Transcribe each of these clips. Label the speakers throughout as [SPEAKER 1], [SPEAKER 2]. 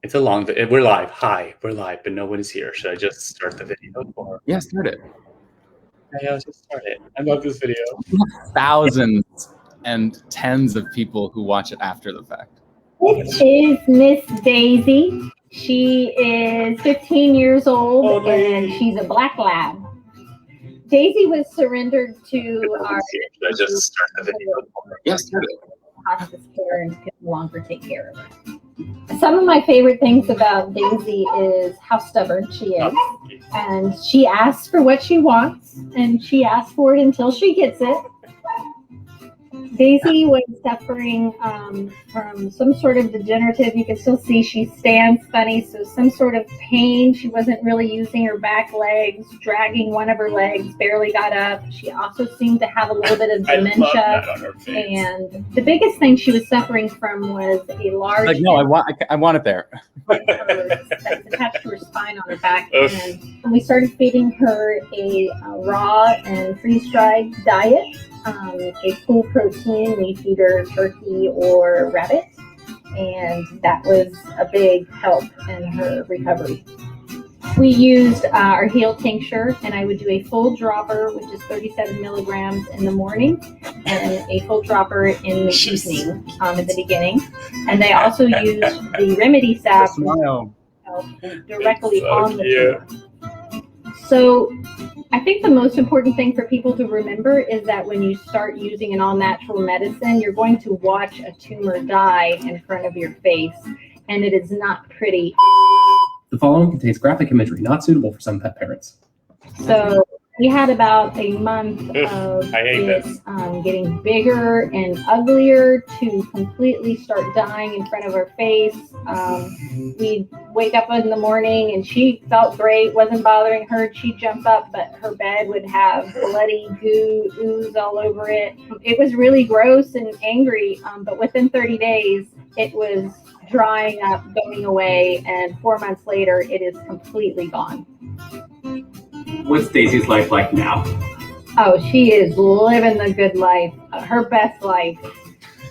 [SPEAKER 1] It's a long video. We're live. Hi, we're live, but no one is here. Should I just start the video? Or...
[SPEAKER 2] Yeah, start it.
[SPEAKER 1] Yeah, let's just start it. I love this video.
[SPEAKER 2] Thousands and tens of people who watch it after the fact.
[SPEAKER 3] This is Miss Daisy. She is 15 years old and she's a black lab. Daisy was surrendered to our
[SPEAKER 1] Should I just start the video?
[SPEAKER 2] Yes, start it.
[SPEAKER 3] hospice care and could no longer take care of her. Some of my favorite things about Daisy is how stubborn she is. And she asks for what she wants, and she asks for it until she gets it. Daisy was suffering from some sort of degenerative. You can still see she stands funny, so some sort of pain. She wasn't really using her back legs, dragging one of her legs, barely got up. She also seemed to have a little bit of dementia. And the biggest thing she was suffering from was a large...
[SPEAKER 2] Like, no, I want it there.
[SPEAKER 3] That's attached to her spine on her back. And we started feeding her a raw and freeze-dried diet. A full protein, we feed her turkey or rabbit, and that was a big help in her recovery. We used our Heal tincture, and I would do a full dropper, which is 37 milligrams in the morning, and a full dropper in the evening at the beginning. And they also used the Remedy sap directly on the tumor. So I think the most important thing for people to remember is that when you start using an all-natural medicine, you're going to watch a tumor die in front of your face, and it is not pretty.
[SPEAKER 4] The following contains graphic imagery not suitable for some pet parents.
[SPEAKER 3] So we had about a month of it getting bigger and uglier to completely start dying in front of her face. We'd wake up in the morning and she felt great, wasn't bothering her. She'd jump up, but her bed would have bloody goo, ooze all over it. It was really gross and angry, but within 30 days, it was drying up, going away, and 4 months later, it is completely gone.
[SPEAKER 4] What's Daisy's life like now?
[SPEAKER 3] Oh, she is living the good life, her best life.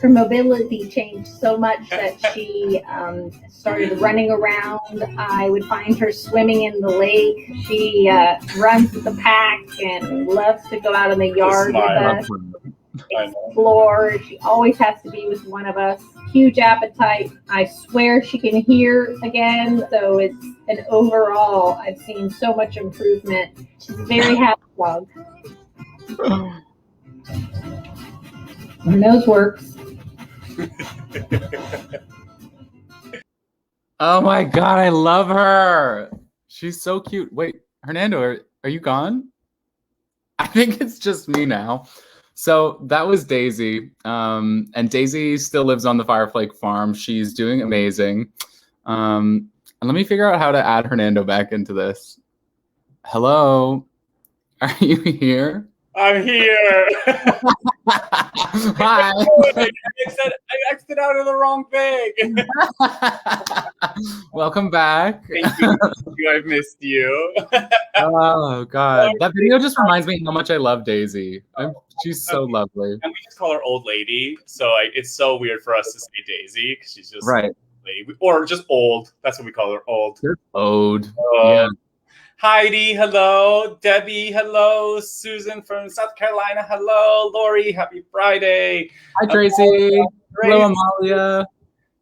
[SPEAKER 3] Her mobility changed so much that she started running around. I would find her swimming in the lake. She runs with the pack and loves to go out in the yard with us, explore. She always has to be with one of us. Huge appetite. I swear she can hear again. So it's an overall, I've seen so much improvement. She's a very happy dog. Her nose works.
[SPEAKER 2] Oh my God, I love her. She's so cute. Wait, Hernando, are you gone? I think it's just me now. So that was Daisy, and Daisy still lives on the Fireflake farm. She's doing amazing. And let me figure out how to add Hernando back into this. Hello, are you here?
[SPEAKER 1] I'm here.
[SPEAKER 2] Hi.
[SPEAKER 1] I exited out of the wrong thing.
[SPEAKER 2] Welcome back.
[SPEAKER 1] Thank you. I've missed you.
[SPEAKER 2] Oh God, that video just reminds me how much I love Daisy. She's so lovely.
[SPEAKER 1] And we just call her old lady, so it's so weird for us to say Daisy because she's just
[SPEAKER 2] right,
[SPEAKER 1] lady. Or just old. That's what we call her, old.
[SPEAKER 2] You're old. Yeah.
[SPEAKER 1] Heidi, hello. Debbie, hello. Susan from South Carolina, hello. Lori, happy Friday.
[SPEAKER 2] Hi, Tracy. Hello, Amalia.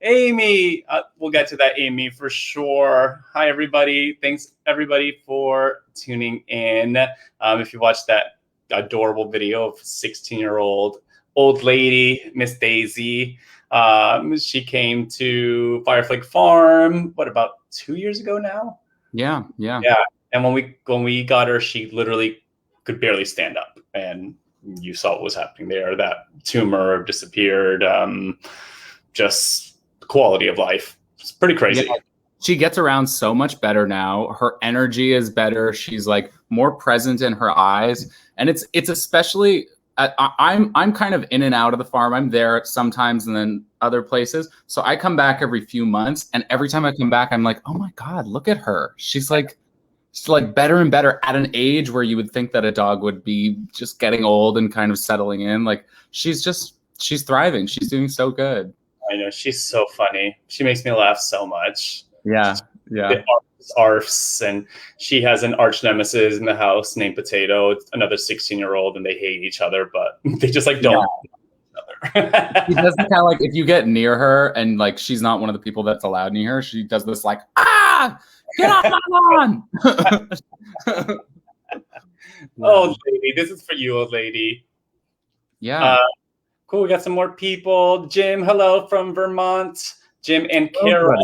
[SPEAKER 1] Amy, we'll get to that, Amy, for sure. Hi, everybody. Thanks, everybody, for tuning in. If you watched that adorable video of 16-year-old old lady, Miss Daisy, she came to Fireflake Farm, about 2 years ago now? Yeah. And when we got her, she literally could barely stand up. And you saw what was happening there. That tumor disappeared. Just quality of life. It's pretty crazy.
[SPEAKER 2] Yeah. She gets around so much better now. Her energy is better. She's like more present in her eyes. And it's especially, I'm kind of in and out of the farm. I'm there sometimes and then other places. So I come back every few months. And every time I come back, I'm like, oh my God, look at her. She's like better and better at an age where you would think that a dog would be just getting old and kind of settling in. Like she's thriving. She's doing so good.
[SPEAKER 1] I know, she's so funny. She makes me laugh so much.
[SPEAKER 2] Yeah.
[SPEAKER 1] The arfs, and she has an arch nemesis in the house named Potato. It's another 16-year-old, and they hate each other, but they just like don't know each other.
[SPEAKER 2] She does kind of like, if you get near her and like she's not one of the people that's allowed near her, she does this like, get off my lawn.
[SPEAKER 1] Old lady, this is for you, old lady.
[SPEAKER 2] Yeah.
[SPEAKER 1] Cool. We got some more people. Jim, hello from Vermont. Jim and Carol.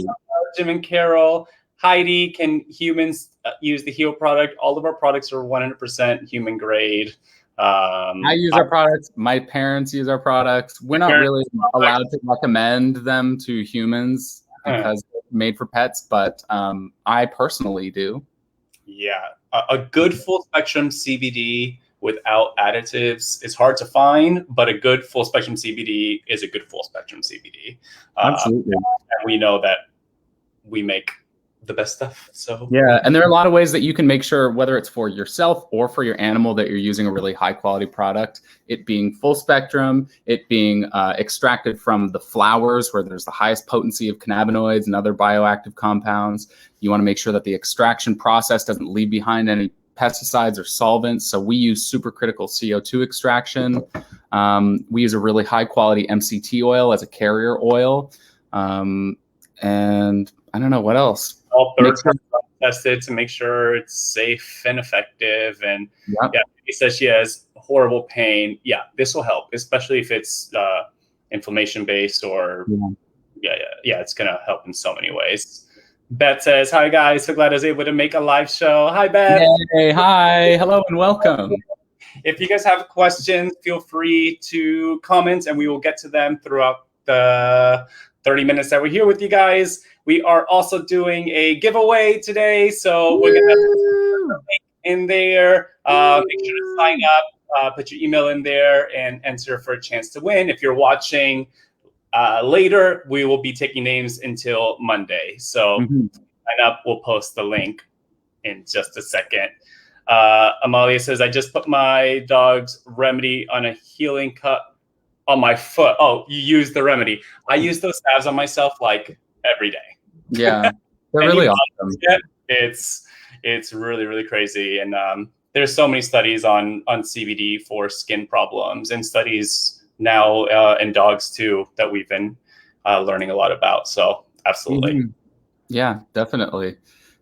[SPEAKER 1] Jim and Carol. Heidi, can humans use the Heal product? All of our products are 100% human grade.
[SPEAKER 2] I use our products. My parents use our products. We're not really allowed to recommend them to humans because they're made for pets, but I personally do. Yeah.
[SPEAKER 1] A good full spectrum CBD without additives is hard to find, but a good full spectrum CBD is a good full spectrum CBD.
[SPEAKER 2] Absolutely.
[SPEAKER 1] And we know that we make the best stuff. So
[SPEAKER 2] yeah, and there are a lot of ways that you can make sure, whether it's for yourself or for your animal, that you're using a really high quality product. It being full spectrum, it being extracted from the flowers where there's the highest potency of cannabinoids and other bioactive compounds. You want to make sure that the extraction process doesn't leave behind any pesticides or solvents. So we use supercritical CO2 extraction. We use a really high quality MCT oil as a carrier oil. And I don't know what else.
[SPEAKER 1] All third-party tested to make sure it's safe and effective. And yeah, he says she has horrible pain. Yeah, this will help, especially if it's inflammation-based or it's gonna help in so many ways. Beth says, "Hi guys, so glad I was able to make a live show." Hi Beth.
[SPEAKER 2] Hey, hi, hello, and welcome.
[SPEAKER 1] If you guys have questions, feel free to comment, and we will get to them throughout the 30 minutes that we're here with you guys. We are also doing a giveaway today, so we're gonna put a link in there. Make sure to sign up, put your email in there, and enter for a chance to win. If you're watching later, we will be taking names until Monday. So sign up. We'll post the link in just a second. Amalia says, "I just put my dog's remedy on a healing cut on my foot." Oh, you use the remedy. I use those salves on myself like every day.
[SPEAKER 2] Yeah, they're really awesome.
[SPEAKER 1] It's really, really crazy. And there's so many studies on CBD for skin problems, and studies now in dogs too that we've been learning a lot about. So absolutely.
[SPEAKER 2] Yeah, definitely.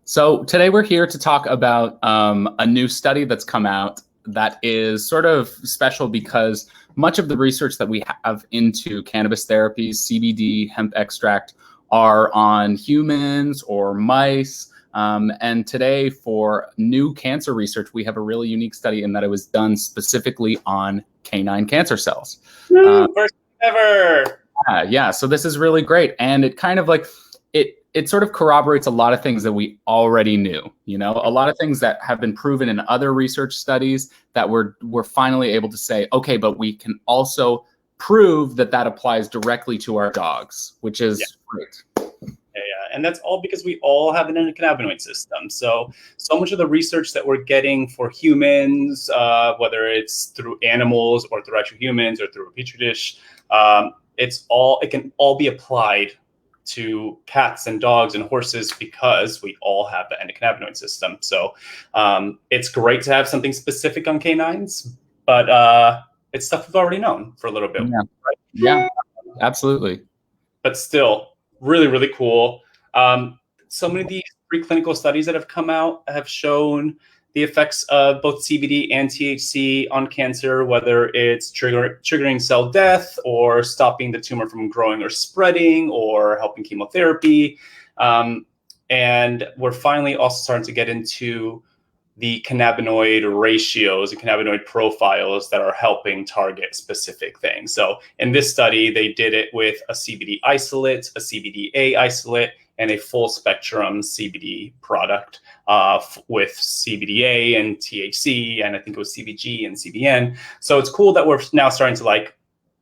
[SPEAKER 2] So today we're here to talk about a new study that's come out that is sort of special because much of the research that we have into cannabis therapies, CBD, hemp extract, are on humans or mice. And today for new cancer research, we have a really unique study in that it was done specifically on canine cancer cells.
[SPEAKER 1] First ever.
[SPEAKER 2] Yeah, so this is really great. And it kind of like, it sort of corroborates a lot of things that we already knew, you know, a lot of things that have been proven in other research studies that we're finally able to say, okay, but we can also prove that that applies directly to our dogs, which is great.
[SPEAKER 1] Yeah, and that's all because we all have an endocannabinoid system. So much of the research that we're getting for humans, whether it's through animals or through actual humans or through a petri dish, it can all be applied to cats and dogs and horses because we all have the endocannabinoid system. So it's great to have something specific on canines, but it's stuff we've already known for a little bit.
[SPEAKER 2] Yeah,
[SPEAKER 1] right?
[SPEAKER 2] Yeah, absolutely.
[SPEAKER 1] But still, really, really cool. So many of these preclinical studies that have come out have shown the effects of both CBD and THC on cancer, whether it's triggering cell death or stopping the tumor from growing or spreading or helping chemotherapy. And we're finally also starting to get into the cannabinoid ratios and cannabinoid profiles that are helping target specific things. So in this study, they did it with a CBD isolate, a CBDA isolate, and a full spectrum CBD product with CBDA and THC, and I think it was CBG and CBN. So it's cool that we're now starting to like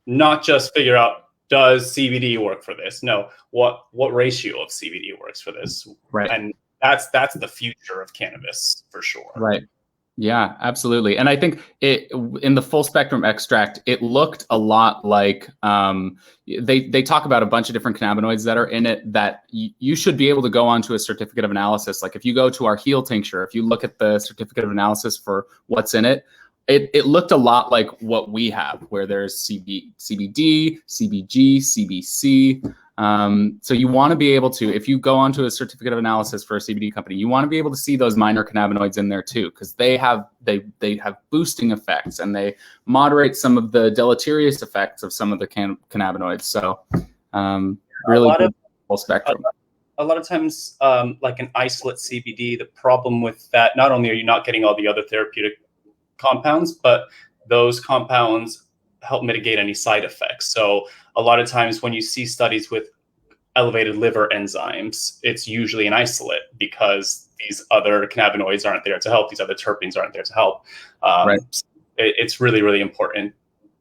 [SPEAKER 1] not just figure out, does CBD work for this? No, what ratio of CBD works for this?
[SPEAKER 2] Right.
[SPEAKER 1] And that's the future of cannabis for sure.
[SPEAKER 2] Right. Yeah, absolutely. And I think in the full spectrum extract, it looked a lot like they talk about a bunch of different cannabinoids that are in it that you should be able to go onto a certificate of analysis. Like if you go to our Heal tincture, if you look at the certificate of analysis for what's in it, it looked a lot like what we have, where there's CBD, CBG, CBC. So you want to be able to, if you go onto a certificate of analysis for a CBD company, you want to be able to see those minor cannabinoids in there too, because they have boosting effects and they moderate some of the deleterious effects of some of the cannabinoids. So really good full spectrum.
[SPEAKER 1] A lot of times, like an isolate CBD, the problem with that, not only are you not getting all the other therapeutic compounds, but those compounds help mitigate any side effects. So a lot of times when you see studies with elevated liver enzymes, it's usually an isolate because these other cannabinoids aren't there to help. These other terpenes aren't there to help.
[SPEAKER 2] Right.
[SPEAKER 1] So it's really, really important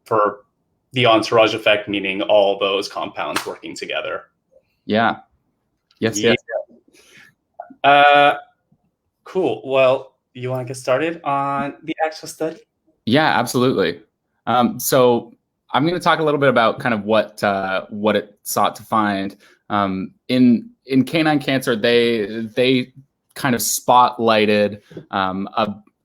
[SPEAKER 1] for the entourage effect, meaning all those compounds working together.
[SPEAKER 2] Yeah. Yes.
[SPEAKER 1] Yeah.
[SPEAKER 2] Yes.
[SPEAKER 1] Cool. Well, you want to get started on the actual study?
[SPEAKER 2] Yeah, absolutely. So I'm going to talk a little bit about kind of what it sought to find. In canine cancer, they kind of spotlighted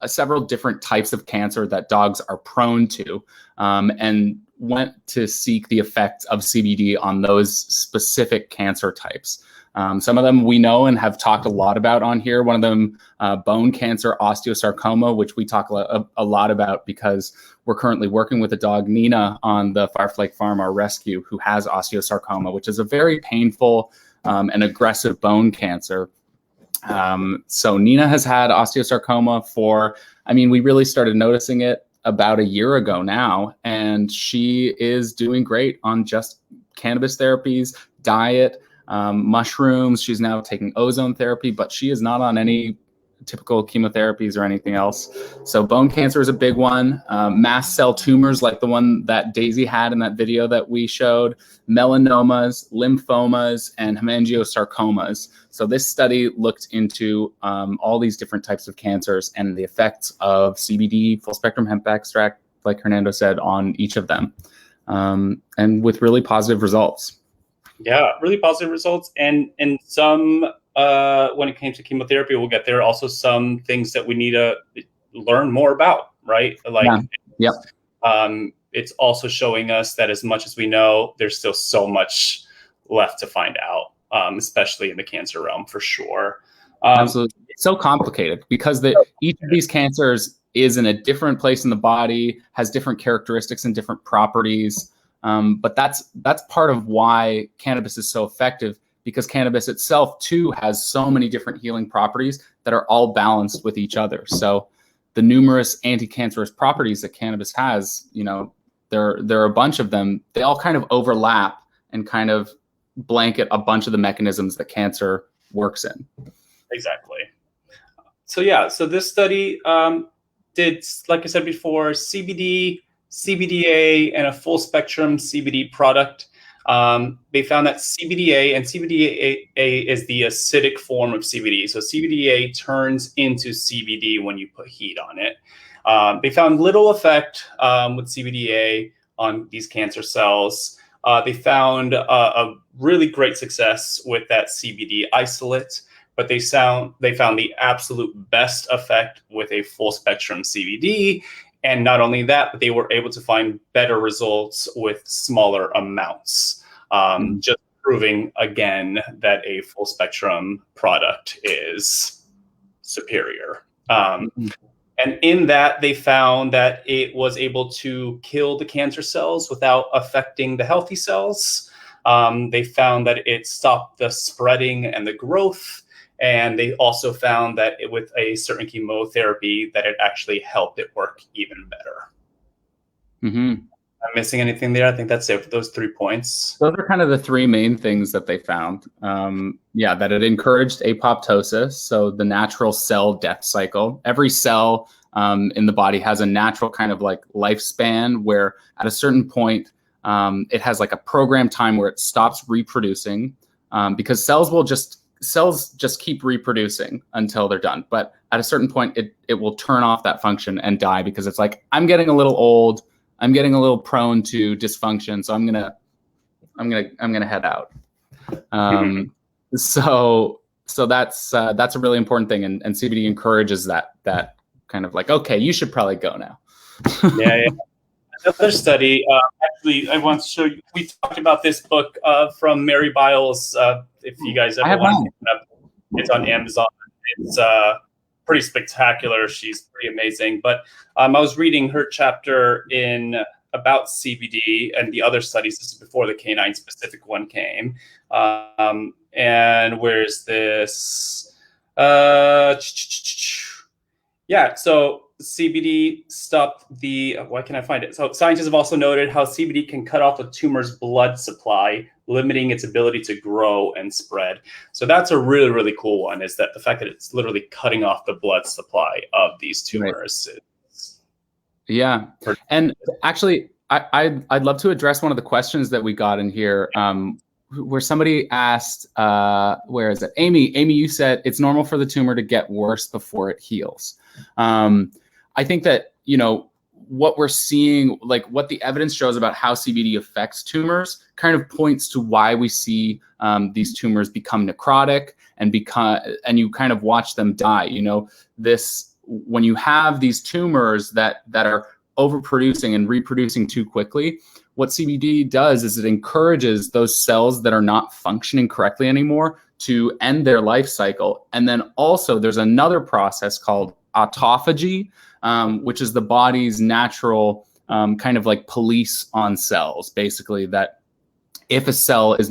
[SPEAKER 2] several different types of cancer that dogs are prone to, and went to seek the effects of CBD on those specific cancer types. Some of them we know and have talked a lot about on here. One of them, bone cancer, osteosarcoma, which we talk a lot about because we're currently working with a dog, Nina, on the Firefly Farm, our rescue, who has osteosarcoma, which is a very painful and aggressive bone cancer. So Nina has had osteosarcoma we really started noticing it about a year ago now, and she is doing great on just cannabis therapies, diet, mushrooms. She's now taking ozone therapy, but she is not on any typical chemotherapies or anything else. So bone cancer is a big one. Mast cell tumors like the one that Daisy had in that video that we showed, melanomas, lymphomas, and hemangiosarcomas. So this study looked into all these different types of cancers and the effects of CBD, full spectrum hemp extract, like Hernando said, on each of them, and with really positive results.
[SPEAKER 1] Yeah, really positive results, and some when it came to chemotherapy, we'll get there. Also, some things that we need to learn more about, right? Like,
[SPEAKER 2] yeah.
[SPEAKER 1] It's also showing us that as much as we know, there's still so much left to find out, especially in the cancer realm, for sure.
[SPEAKER 2] Absolutely, it's so complicated because each of these cancers is in a different place in the body, has different characteristics and different properties. But that's part of why cannabis is so effective, because cannabis itself too has so many different healing properties that are all balanced with each other. So the numerous anti-cancerous properties that cannabis has, there are a bunch of them. They all kind of overlap and kind of blanket a bunch of the mechanisms that cancer works in.
[SPEAKER 1] Exactly. So this study did, like I said before, CBD, CBDA, and a full spectrum CBD product. They found that CBDA, and CBDA is the acidic form of CBD. So CBDA turns into CBD when you put heat on it. They found little effect with CBDA on these cancer cells. They found a really great success with that CBD isolate, but they found the absolute best effect with a full spectrum CBD. And not only that, but they were able to find better results with smaller amounts, just proving again that a full spectrum product is superior. And in that, they found that it was able to kill the cancer cells without affecting the healthy cells. They found that it stopped the spreading and the growth. And they also found that with a certain chemotherapy, that it actually helped it work even better.
[SPEAKER 2] Mm-hmm.
[SPEAKER 1] I'm missing anything there? I think that's it for those 3 points.
[SPEAKER 2] Those are kind of the three main things that they found. That it encouraged apoptosis, so the natural cell death cycle. Every cell in the body has a natural kind of like lifespan where at a certain point, it has like a programmed time where it stops reproducing, because cells will just cells just keep reproducing until they're done. But at a certain point, it will turn off that function and die because it's like, I'm getting a little old. I'm getting a little prone to dysfunction. So I'm gonna head out. So that's a really important thing. And CBD encourages that kind of like, okay, you should probably go now.
[SPEAKER 1] Yeah. Another study, actually, I want to show you. We talked about this book from Mary Biles. If you guys ever want to pick it up, it's on Amazon. It's pretty spectacular. She's pretty amazing. But I was reading her chapter about CBD and the other studies. This is before the canine specific one came. And where's this? Yeah, so CBD stopped why can't I find it? So scientists have also noted how CBD can cut off a tumor's blood supply, limiting its ability to grow and spread. So that's a really, really cool one, is that the fact that it's literally cutting off the blood supply of these tumors.
[SPEAKER 2] Right. Yeah. And actually, I'd love to address one of the questions that we got in here, where somebody asked, where is it? Amy, you said it's normal for the tumor to get worse before it heals. I think that, what we're seeing, like what the evidence shows about how CBD affects tumors kind of points to why we see these tumors become necrotic and you kind of watch them die. When you have these tumors that are overproducing and reproducing too quickly, what CBD does is it encourages those cells that are not functioning correctly anymore to end their life cycle. And then also there's another process called autophagy, which is the body's natural kind of like police on cells, basically, that if a cell is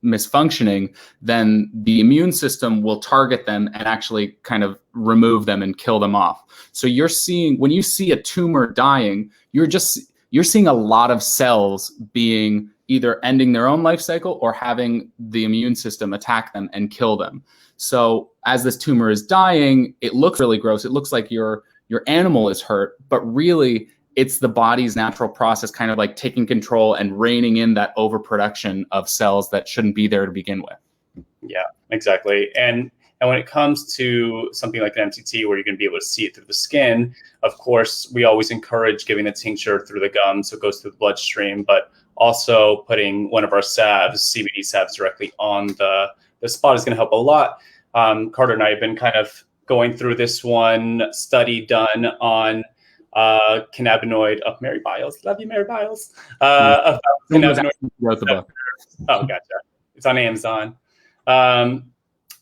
[SPEAKER 2] misfunctioning, then the immune system will target them and actually kind of remove them and kill them off. So when you see a tumor dying, you're seeing a lot of cells being either ending their own life cycle or having the immune system attack them and kill them. So as this tumor is dying, it looks really gross. It looks like your animal is hurt, but really it's the body's natural process kind of like taking control and reining in that overproduction of cells that shouldn't be there to begin with.
[SPEAKER 1] Yeah, exactly. And when it comes to something like an MCT, where you're going to be able to see it through the skin, of course, we always encourage giving the tincture through the gum so it goes through the bloodstream, but also putting one of our salves, CBD salves, directly on the spot is going to help a lot. Carter and I have been kind of going through this one study done on cannabinoid of Mary Biles. Love you, Mary Biles. About cannabinoid.
[SPEAKER 2] Wrote the book.
[SPEAKER 1] Oh, gotcha. It's on Amazon.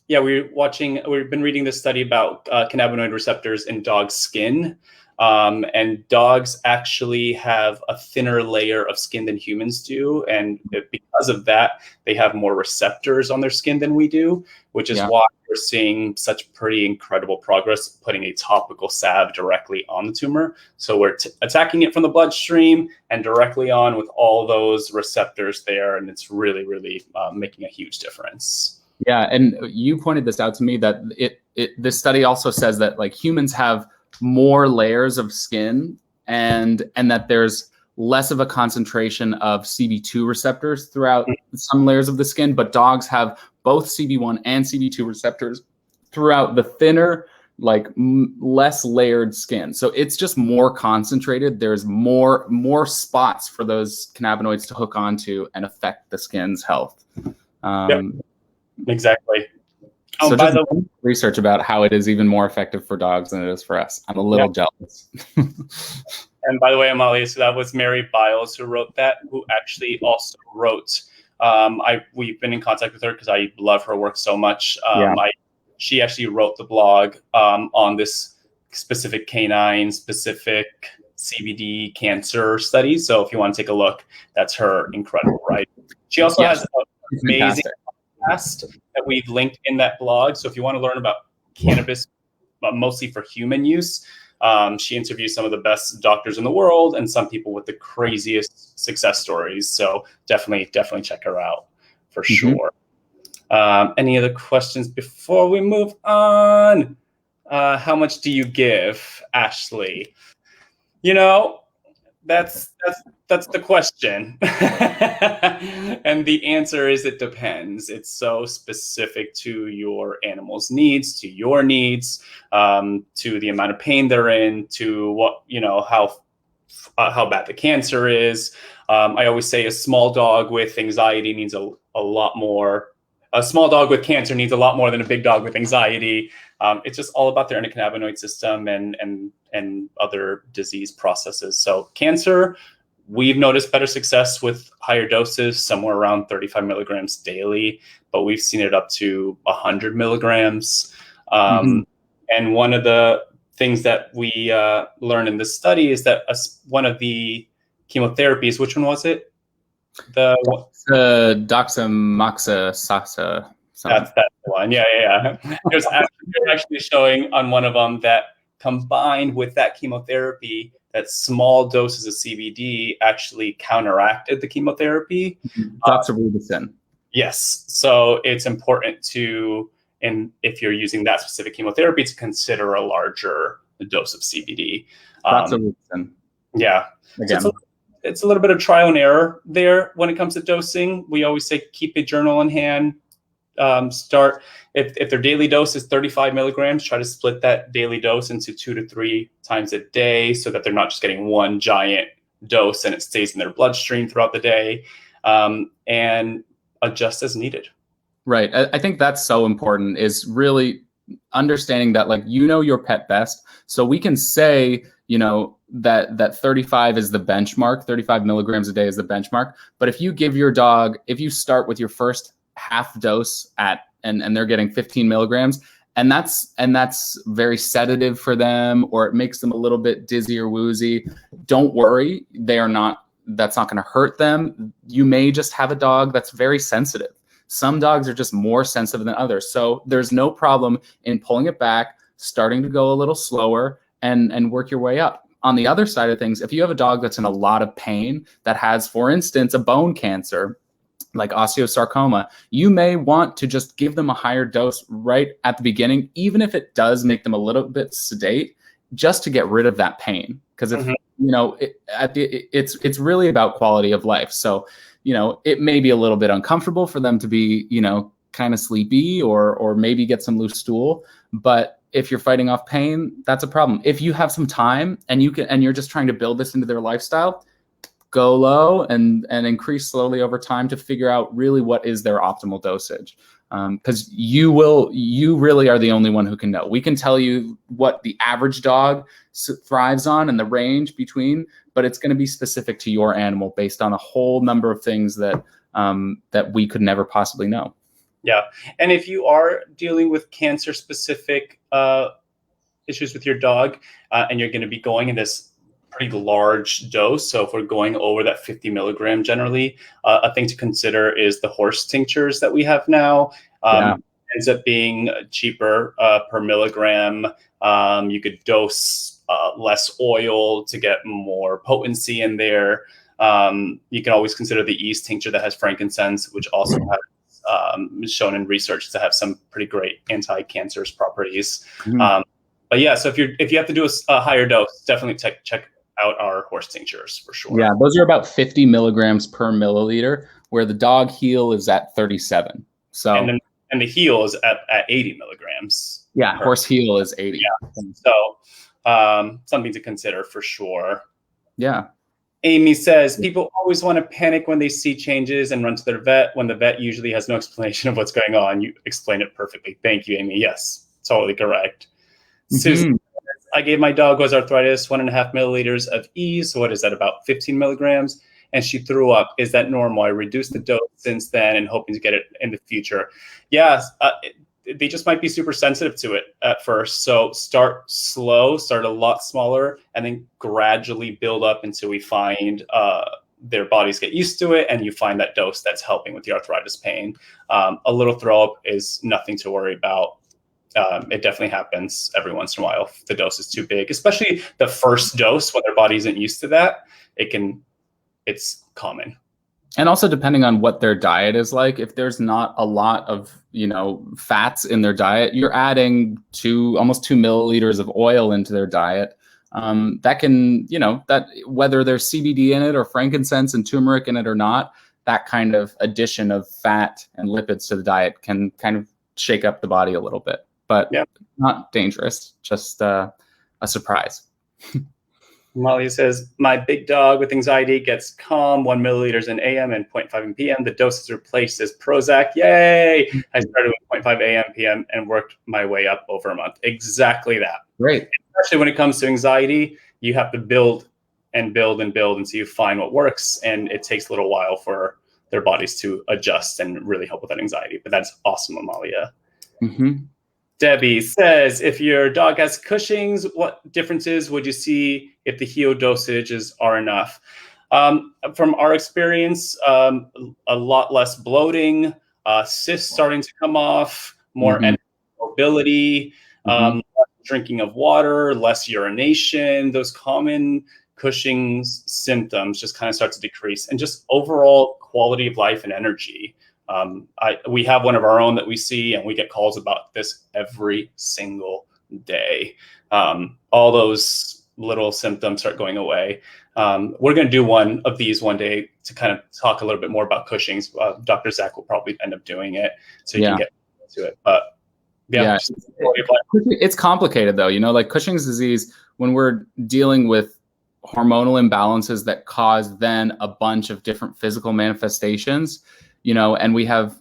[SPEAKER 1] Yeah, we've been reading this study about cannabinoid receptors in dog skin. And dogs actually have a thinner layer of skin than humans do. And because of that, they have more receptors on their skin than we do, which is why we're seeing such pretty incredible progress putting a topical salve directly on the tumor. So we're attacking it from the bloodstream and directly on with all those receptors there. And it's really, really making a huge difference.
[SPEAKER 2] Yeah. And you pointed this out to me that this study also says that like humans have more layers of skin and that there's less of a concentration of CB2 receptors throughout some layers of the skin, but dogs have both CB1 and CB2 receptors throughout the thinner, like less layered skin. So it's just more concentrated. There's more spots for those cannabinoids to hook onto and affect the skin's health.
[SPEAKER 1] Exactly.
[SPEAKER 2] So by the way, research about how it is even more effective for dogs than it is for us. I'm a little jealous.
[SPEAKER 1] And by the way, Amalia, so that was Mary Biles who wrote that, who actually also wrote, we've been in contact with her because I love her work so much. She actually wrote the blog on this specific specific CBD cancer study. So if you want to take a look, that's her incredible writing. She also has an amazing podcast that we've linked in that blog. So if you want to learn about cannabis, but mostly for human use, she interviews some of the best doctors in the world and some people with the craziest success stories. So definitely check her out for sure. Any other questions before we move on? How much do you give, Ashley? That's that's the question. And the answer is it depends. It's so specific to your animal's needs, to your needs, to the amount of pain they're in, to what, how bad the cancer is. I always say a small dog with anxiety needs a lot more. A small dog with cancer needs a lot more than a big dog with anxiety. It's just all about their endocannabinoid system and other disease processes. So cancer, we've noticed better success with higher doses, somewhere around 35 milligrams daily, but we've seen it up to 100 milligrams. And one of the things that we learned in this study is that one of the chemotherapies, which one was it? The
[SPEAKER 2] doxamoxazine.
[SPEAKER 1] That's the one. Yeah. There's actually showing on one of them that combined with that chemotherapy, that small doses of CBD actually counteracted the chemotherapy.
[SPEAKER 2] Doxorubicin.
[SPEAKER 1] Yes. So it's important to, and if you're using that specific chemotherapy, to consider a larger dose of CBD.
[SPEAKER 2] Doxorubicin.
[SPEAKER 1] Yeah.
[SPEAKER 2] Again.
[SPEAKER 1] So it's a little bit of trial and error there when it comes to dosing. We always say keep a journal in hand. Start if their daily dose is 35 milligrams, try to split that daily dose into 2 to 3 times a day so that they're not just getting one giant dose and it stays in their bloodstream throughout the day, and adjust as needed.
[SPEAKER 2] Right. I think that's so important, is really understanding that, like, your pet best. So we can say, that 35 is the benchmark, 35 milligrams a day is the benchmark. But if you give your dog, if you start with your first half dose and they're getting 15 milligrams, and that's very sedative for them, or it makes them a little bit dizzy or woozy, don't worry. That's not going to hurt them. You may just have a dog that's very sensitive. Some dogs are just more sensitive than others. So there's no problem in pulling it back, starting to go a little slower, and work your way up. On the other side of things, if you have a dog that's in a lot of pain, that has, for instance, a bone cancer, like osteosarcoma, you may want to just give them a higher dose right at the beginning, even if it does make them a little bit sedate, just to get rid of that pain. Because if it's really about quality of life. So, it may be a little bit uncomfortable for them to be, kind of sleepy or maybe get some loose stool. But if you're fighting off pain, that's a problem. If you have some time and you're just trying to build this into their lifestyle, go low and increase slowly over time to figure out really what is their optimal dosage. Because you really are the only one who can know. We can tell you what the average dog thrives on and the range between, but it's going to be specific to your animal based on a whole number of things that we could never possibly know.
[SPEAKER 1] Yeah. And if you are dealing with cancer specific issues with your dog, and you're going to be going in this pretty large dose. So if we're going over that 50 milligram, generally, a thing to consider is the horse tinctures that we have now. Ends up being cheaper per milligram. You could dose less oil to get more potency in there. You can always consider the yeast tincture that has frankincense, which also has shown in research to have some pretty great anti-cancerous properties. But yeah, so if you have to do a higher dose, definitely check out our horse tinctures for sure.
[SPEAKER 2] Yeah, those are about 50 milligrams per milliliter, where the dog heel is at 37. So
[SPEAKER 1] and the heel is at 80 milligrams.
[SPEAKER 2] Yeah, horse heel is 80.
[SPEAKER 1] Yeah, so something to consider for sure.
[SPEAKER 2] Yeah.
[SPEAKER 1] Amy says, people always want to panic when they see changes and run to their vet when the vet usually has no explanation of what's going on. You explained it perfectly. Thank you, Amy. Yes, totally correct. Susan, I gave my dog with arthritis 1.5 milliliters of E. So what is that, about 15 milligrams? And she threw up. Is that normal? I reduced the dose since then and hoping to get it in the future. Yeah, they just might be super sensitive to it at first. So start slow, start a lot smaller, and then gradually build up until we find their bodies get used to it and you find that dose that's helping with the arthritis pain. A little throw up is nothing to worry about. It definitely happens every once in a while if the dose is too big, especially the first dose when their body isn't used to that. It's common.
[SPEAKER 2] And also depending on what their diet is like, if there's not a lot of, fats in their diet, you're adding almost 2 milliliters of oil into their diet. that can, that whether there's CBD in it or frankincense and turmeric in it or not, that kind of addition of fat and lipids to the diet can kind of shake up the body a little bit, but not dangerous, just a surprise.
[SPEAKER 1] Molly says, my big dog with anxiety gets calm, 1 milliliters in AM and 0.5 in PM. The dose is replaced as Prozac. Yay! I started with 0.5 AM, PM, and worked my way up over a month. Exactly that.
[SPEAKER 2] Great.
[SPEAKER 1] Especially when it comes to anxiety, you have to build and build and build until you find what works. And it takes a little while for their bodies to adjust and really help with that anxiety. But that's awesome, Amalia.
[SPEAKER 2] Mm-hmm.
[SPEAKER 1] Debbie says, if your dog has Cushing's, what differences would you see if the HEO dosages are enough? From our experience, a lot less bloating, cysts starting to come off, more mobility, less drinking of water, less urination. Those common Cushing's symptoms just kind of start to decrease, and just overall quality of life and energy. We have one of our own that we see, and we get calls about this every single day. All those little symptoms start going away. We're going to do one of these one day to kind of talk a little bit more about Cushing's. Dr. Zach will probably end up doing it, so you can get into it. But
[SPEAKER 2] it's complicated though. Like Cushing's disease, when we're dealing with hormonal imbalances that cause then a bunch of different physical manifestations, and we have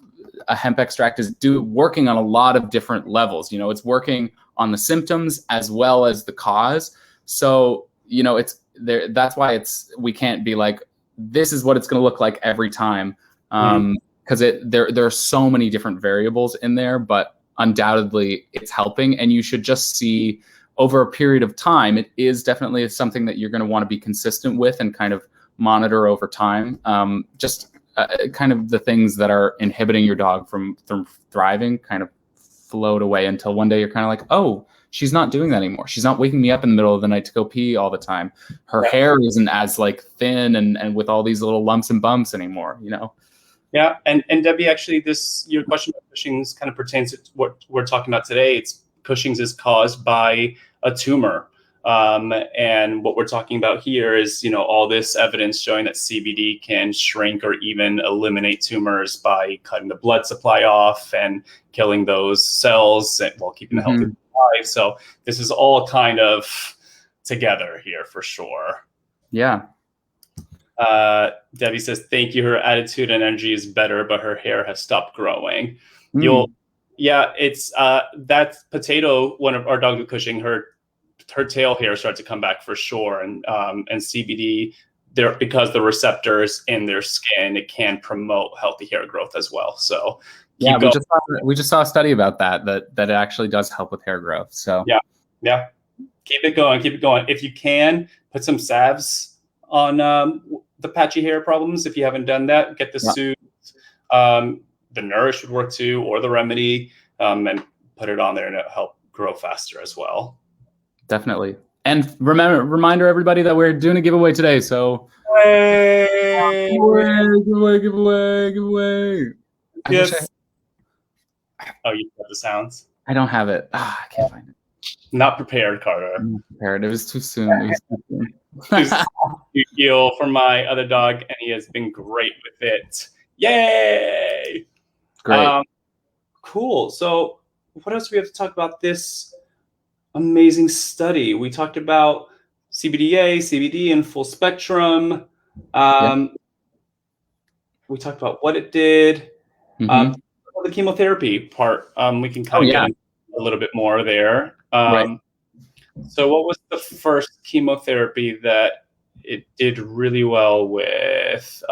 [SPEAKER 2] a hemp extract is working on a lot of different levels. It's working on the symptoms as well as the cause. So, it's there. That's why we can't be like, this is what it's going to look like every time. Because there are so many different variables in there, but undoubtedly it's helping. And you should just see over a period of time, it is definitely something that you're going to want to be consistent with and kind of monitor over time. Kind of the things that are inhibiting your dog from thriving kind of float away until one day you're kind of like, oh, she's not doing that anymore. She's not waking me up in the middle of the night to go pee all the time. Her hair isn't as like thin and with all these little lumps and bumps anymore,
[SPEAKER 1] Yeah, and Debbie, actually, your question about Cushing's kind of pertains to what we're talking about today. Cushing's is caused by a tumor. And what we're talking about here is, all this evidence showing that CBD can shrink or even eliminate tumors by cutting the blood supply off and killing those cells while keeping the healthy alive. So this is all kind of together here for sure.
[SPEAKER 2] Yeah.
[SPEAKER 1] Debbie says, thank you. Her attitude and energy is better, but her hair has stopped growing. It's that Potato, one of our dog with Cushing, her tail hair started to come back for sure. And CBD, because the receptors in their skin, it can promote healthy hair growth as well. So
[SPEAKER 2] we just saw a study about that it actually does help with hair growth. So
[SPEAKER 1] yeah, keep it going. If you can, put some salves on the patchy hair problems. If you haven't done that, get the Soothe. The Nourish would work too, or the Remedy, and put it on there, and it'll help grow faster as well.
[SPEAKER 2] Definitely. And reminder everybody that we're doing a giveaway today. So giveaway.
[SPEAKER 1] Yes. Oh, you got the sounds?
[SPEAKER 2] I don't have it. I can't find it.
[SPEAKER 1] Not prepared, Carter.
[SPEAKER 2] I'm not prepared. It was too soon.
[SPEAKER 1] You feel for my other dog, and he has been great with it. Yay!
[SPEAKER 2] Great.
[SPEAKER 1] Cool. So what else do we have to talk about this amazing study? We talked about CBDA, CBD, and full spectrum. We talked about what it did. The chemotherapy part, we can kind of get into a little bit more there. So what was the first chemotherapy that it did really well with?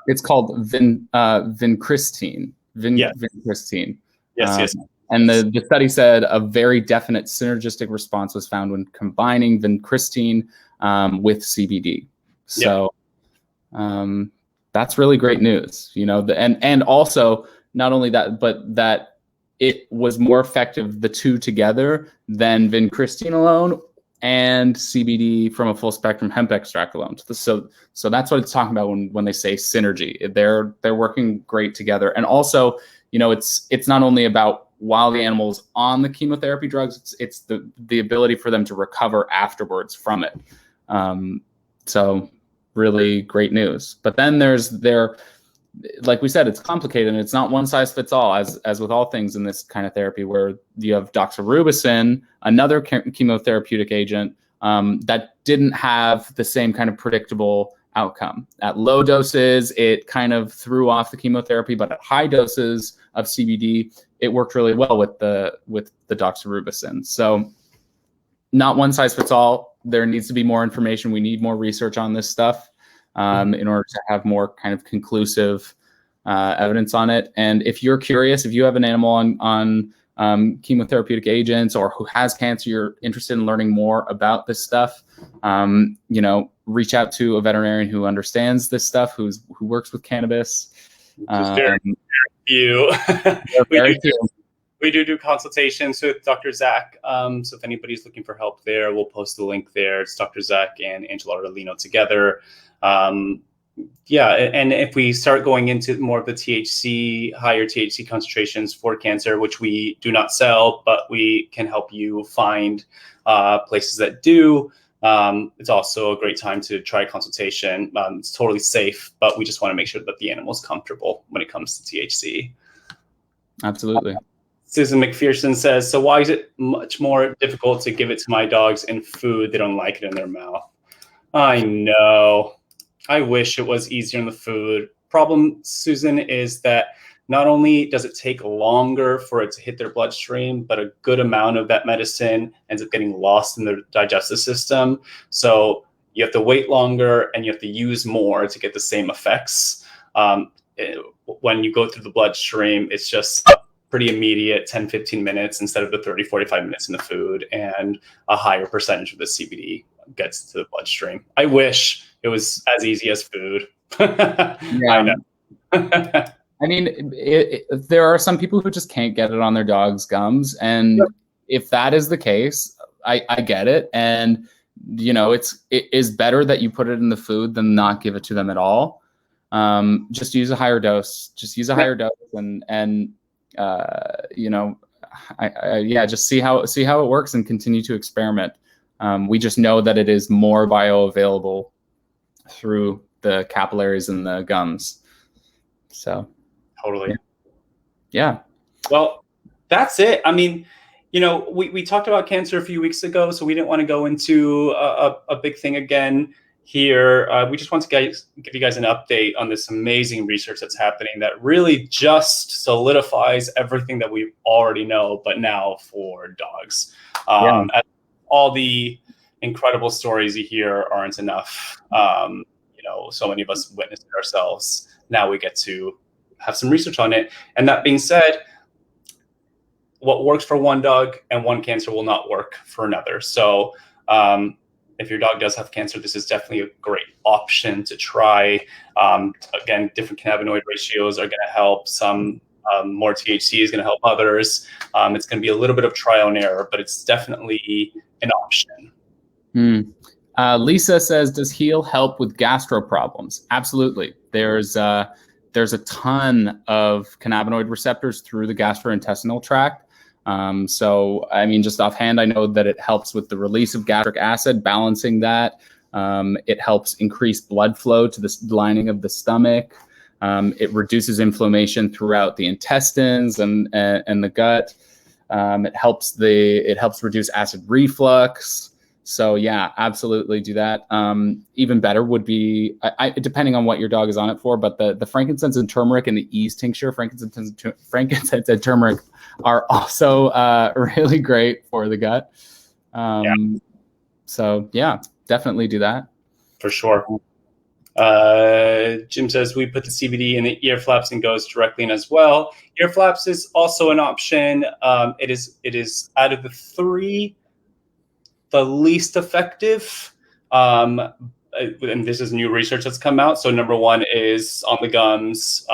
[SPEAKER 2] It's called vincristine. Vincristine.
[SPEAKER 1] Yes.
[SPEAKER 2] And the study said a very definite synergistic response was found when combining vincristine with CBD. So that's really great news, and also not only that, but that it was more effective, the two together, than vincristine alone and CBD from a full spectrum hemp extract alone. So that's what it's talking about when they say synergy. They're working great together. And also, it's not only about while the animal's on the chemotherapy drugs. It's the ability for them to recover afterwards from it. So really great news. But then like we said, it's complicated, and it's not one size fits all, as with all things in this kind of therapy, where you have doxorubicin, another chemotherapeutic agent, that didn't have the same kind of predictable outcome. At low doses, it kind of threw off the chemotherapy, but at high doses of CBD, it worked really well with the doxorubicin. So not one size fits all. There needs to be more information. We need more research on this stuff in order to have more kind of conclusive evidence on it. And if you're curious, if you have an animal on chemotherapeutic agents, or who has cancer, you're interested in learning more about this stuff, reach out to a veterinarian who understands this stuff, who works with cannabis.
[SPEAKER 1] Very few. We do consultations with Dr. Zach. So if anybody's looking for help there, we'll post the link there. It's Dr. Zach and Angela Arlino together. And if we start going into more of the higher THC concentrations for cancer, which we do not sell, but we can help you find places that do. It's also a great time to try a consultation. It's totally safe, but we just want to make sure that the animal is comfortable when it comes to THC.
[SPEAKER 2] Absolutely.
[SPEAKER 1] Susan McPherson says, so why is it much more difficult to give it to my dogs in food? They don't like it in their mouth. I know. I wish it was easier in the food. Problem, Susan, is that not only does it take longer for it to hit their bloodstream, but a good amount of that medicine ends up getting lost in their digestive system. So you have to wait longer and you have to use more to get the same effects. When you go through the bloodstream, it's just pretty immediate, 10, 15 minutes instead of the 30, 45 minutes in the food, and a higher percentage of the CBD gets to the bloodstream. I wish it was as easy as food. I know.
[SPEAKER 2] I mean, there are some people who just can't get it on their dog's gums. And if that is the case, I get it. And, it is better that you put it in the food than not give it to them at all. Just use a higher dose. Just use a higher dose and just see how it works and continue to experiment. We just know that it is more bioavailable through the capillaries and the gums. So
[SPEAKER 1] totally.
[SPEAKER 2] Yeah.
[SPEAKER 1] Well, that's it. I mean, we talked about cancer a few weeks ago, so we didn't want to go into a big thing again here. We just want to give you guys an update on this amazing research that's happening that really just solidifies everything that we already know, but now for dogs. All the incredible stories you hear aren't enough. So many of us witnessed it ourselves. Now we get to have some research on it. And that being said, what works for one dog and one cancer will not work for another. So if your dog does have cancer, this is definitely a great option to try. Again, different cannabinoid ratios are going to help. Some more THC is going to help others. It's going to be a little bit of trial and error, but it's definitely an option.
[SPEAKER 2] Lisa says, does Heal help with gastro problems? Absolutely. There's a ton of cannabinoid receptors through the gastrointestinal tract. So, I mean, just offhand, I know that it helps with the release of gastric acid, balancing that. It helps increase blood flow to the lining of the stomach. It reduces inflammation throughout the intestines and the gut. It helps reduce acid reflux. So yeah, absolutely do that. Even better would be, depending on what your dog is on it for, but the frankincense and turmeric and the ease tincture, frankincense and turmeric are also really great for the gut. So yeah, definitely do that.
[SPEAKER 1] For sure. Jim says we put the CBD in the ear flaps and goes directly in as well. Ear flaps is also an option. It is out of the three, the least effective. And this is new research that's come out. So number one is on the gums,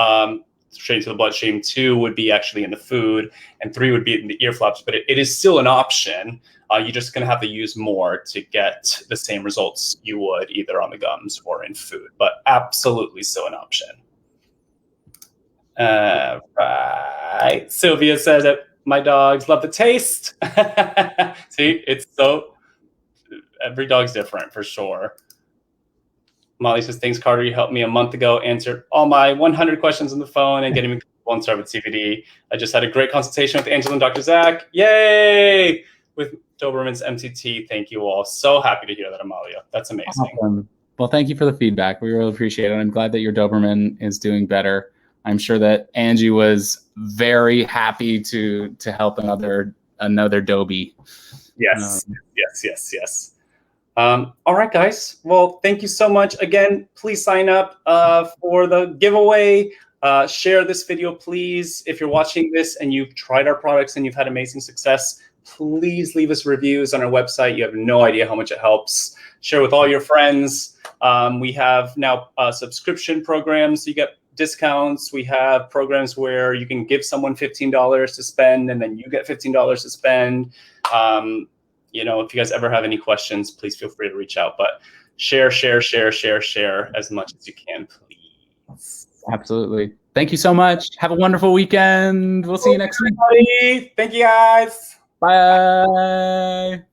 [SPEAKER 1] straight to the bloodstream. 2 would be actually in the food, and 3 would be in the ear flaps. But it is still an option. You're just going to have to use more to get the same results you would either on the gums or in food. But absolutely still an option. Right. Sylvia says that My dogs love the taste. See, every dog's different for sure. Molly says, thanks, Carter. You helped me a month ago, answered all my 100 questions on the phone and getting me one star with CBD. I just had a great consultation with Angela and Dr. Zach. Yay! With Doberman's MCT. Thank you all. So happy to hear that, Amalia. That's amazing.
[SPEAKER 2] Awesome. Well, thank you for the feedback. We really appreciate it. I'm glad that your Doberman is doing better. I'm sure that Angie was very happy to help another Dobie.
[SPEAKER 1] Yes. All right, guys. Well, thank you so much. Again, please sign up for the giveaway. Share this video, please. If you're watching this and you've tried our products and you've had amazing success, please leave us reviews on our website. You have no idea how much it helps. Share with all your friends. We have now subscription programs. So you get discounts. We have programs where you can give someone $15 to spend, and then you get $15 to spend. You know, if you guys ever have any questions, please feel free to reach out. But share as much as you can, please.
[SPEAKER 2] Absolutely. Thank you so much. Have a wonderful weekend. We'll see you next week.
[SPEAKER 1] Thank you, guys.
[SPEAKER 2] Bye.